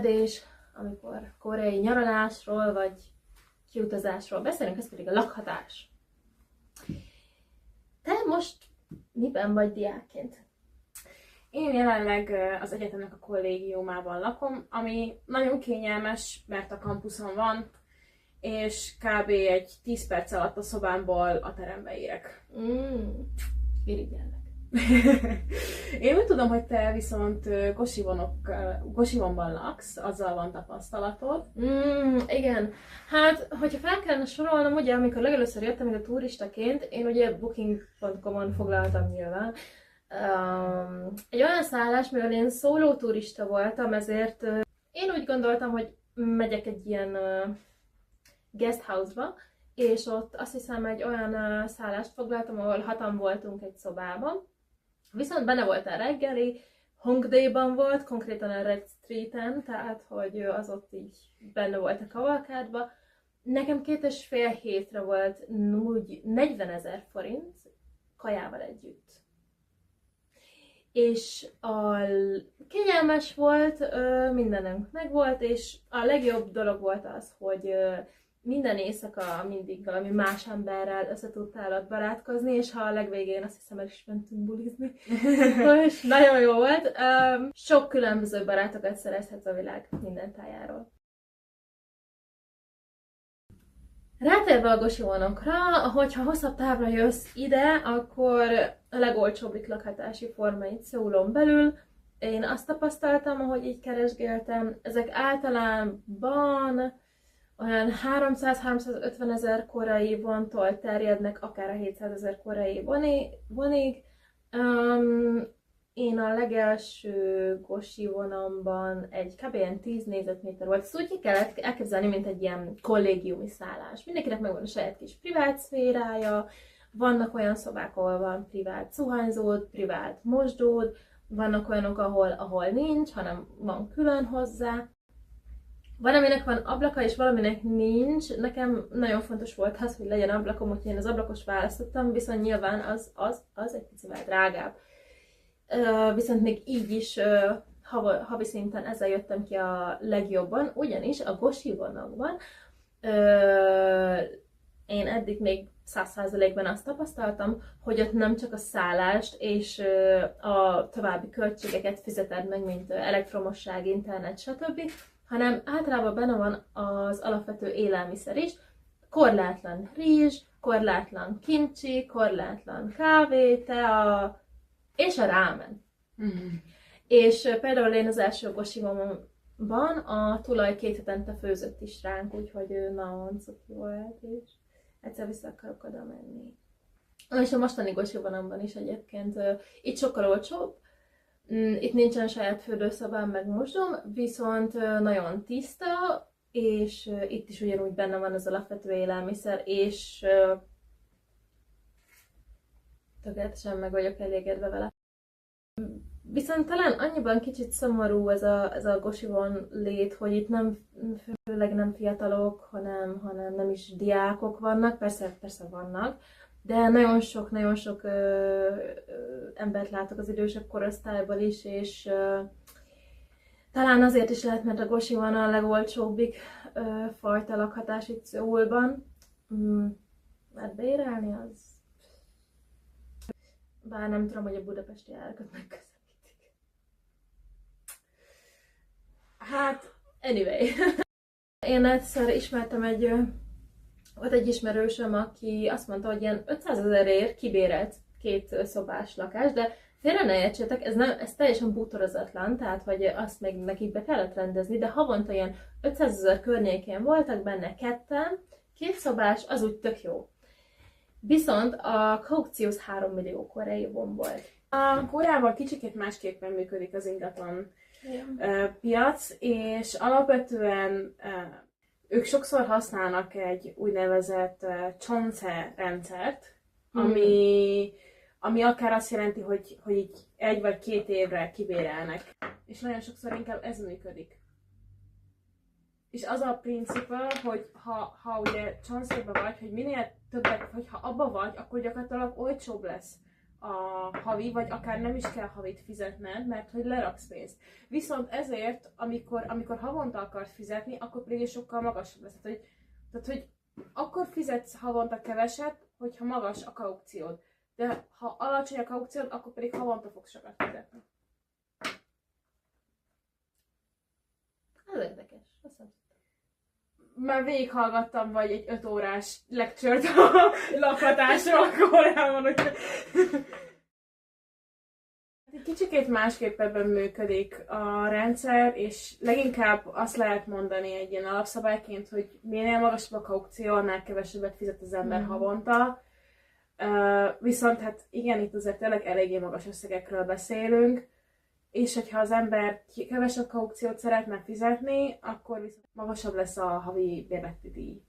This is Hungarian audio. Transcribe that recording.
kérdés, amikor koreai nyaralásról vagy kiutazásról beszélünk, ez pedig a lakhatás. Te most miben vagy diákként? Én jelenleg az egyetemnek a kollégiumában lakom, ami nagyon kényelmes, mert a kampuszon van, és kb. Egy 10 perc alatt a szobámból a terembe érek. Irigyellek. Én úgy tudom, hogy te viszont Gosivonban laksz, azzal van tapasztalatod. Igen. Hát, hogyha fel kellene sorolnom, ugye, amikor legelőször jöttem ide turistaként, én ugye booking.com-on foglaltam nyilván. Egy olyan szállás, mivel én szóló turista voltam, ezért én úgy gondoltam, hogy megyek egy ilyen guest house-ba, és ott azt hiszem egy olyan szállást foglaltam, ahol 6-an voltunk egy szobában. Viszont benne volt a reggeli, Hongdae-ban volt, konkrétan a Red Street-en, tehát hogy az ott így benne volt a kavalkádban. Nekem 2,5 hétre volt úgy 40 000 forint kajával együtt. És kényelmes volt, mindenünk megvolt, és a legjobb dolog volt az, hogy minden éjszaka mindig valami más emberrel össze tudtál ott barátkozni, és ha a legvégén azt hiszem el is mentünk bulizni, és nagyon jó volt. Sok különböző barátokat szerezhetsz a világ minden tájáról. Rátérve a Gosivonokra, hogyha hosszabb távra jössz ide, akkor a legolcsóbbik lakhatási forma itt Szöulon belül. Én azt tapasztaltam, ahogy így keresgéltem, ezek általában olyan 300-350 000 koreai vontól terjednek, akár a 700 000 koreai vonig. Én a legelső Gosivonomban egy kb. 10 négyzetméter volt. Ezt úgy kellett elképzelni, mint egy ilyen kollégiumi szállás. Mindenkinek megvan a saját kis privát szférája, vannak olyan szobák, ahol van privát zuhanyzód, privát mosdód, vannak olyanok, ahol nincs, hanem van külön hozzá. Van, aminek van ablaka, és valaminek nincs. Nekem nagyon fontos volt az, hogy legyen ablakom, úgyhogy én az ablakos választottam, viszont nyilván az egy picivel drágább. Viszont még így is havi szinten ezzel jöttem ki a legjobban, ugyanis a Gosivonokban én eddig még 100%-ban azt tapasztaltam, hogy ott nem csak a szállást és a további költségeket fizeted meg, mint elektromosság, internet, stb., hanem általában benne van az alapvető élelmiszer is, korlátlan rizs, korlátlan kimcsi, korlátlan kávé, tea, és a rámen. És például én az első Gosivonban a tulaj 2 hetente főzött is ránk, úgyhogy nagyon cuki volt, és egyszer vissza akarok oda menni. És a mostani Gosivonomban is egyébként itt sokkal olcsóbb. Itt nincsen saját fürdőszobám, meg mosdóm, viszont nagyon tiszta, és itt is ugyanúgy benne van az alapvető élelmiszer, és tökéletesen meg vagyok elégedve vele. Viszont talán annyiban kicsit szomorú ez a Gosivon lét, hogy itt főleg nem fiatalok, hanem nem is diákok vannak, persze vannak, de nagyon sok embert látok az idősebb korosztályból is, és talán azért is lehet, mert a Gosivon a legolcsóbbik fajta lakhatás itt Szöulban. Mert bérelni az... Bár nem tudom, hogy a budapesti árakat megközelítik. Hát, anyway. Én egyszer ismertem volt egy ismerősöm, aki azt mondta, hogy ilyen 500 000-ért kibérelt 2 szobás lakást, de félre ne értsétek, ez teljesen bútorozatlan, tehát hogy azt még nekik be kellett rendezni, de havonta ilyen 500 000 környékén voltak benne 2 szobás, az úgy tök jó. Viszont a Kaucius 3 millió koreai won volt. A Koreában kicsit másképpen működik az ingatlan piac, és alapvetően ők sokszor használnak egy úgynevezett chonse rendszert, ami akár azt jelenti, hogy így 1 vagy 2 évre kibérelnek. És nagyon sokszor inkább ez működik. És az a principa, hogy ha ugye chonse-ba vagy, hogy minél többet, hogy ha abba vagy, akkor gyakorlatilag olcsóbb lesz a havi, vagy akár nem is kell havit fizetned, mert hogy leraksz pénzt. Viszont ezért, amikor havonta akarsz fizetni, akkor pedig sokkal magasabb lesz. Tehát, hogy akkor fizetsz havonta keveset, hogyha magas a kaukciód. De ha alacsony a kaukciód, akkor pedig havonta fogsz sokat fizetni. Ez érdekes. Azt nem tudtam. Már végighallgattam vagy egy 5 órás lecture-t a lakhatásról, akkor elmondom, hogy egy kicsikét másképp ebben működik a rendszer, és leginkább azt lehet mondani egy ilyen alapszabályként, hogy minél magasabb a kaukció, annál kevesebbet fizet az ember havonta. Viszont hát igen, itt azért tényleg eléggé magas összegekről beszélünk, és hogyha az ember kevesebb kaukciót szeretne fizetni, akkor viszont magasabb lesz a havi bérleti díj.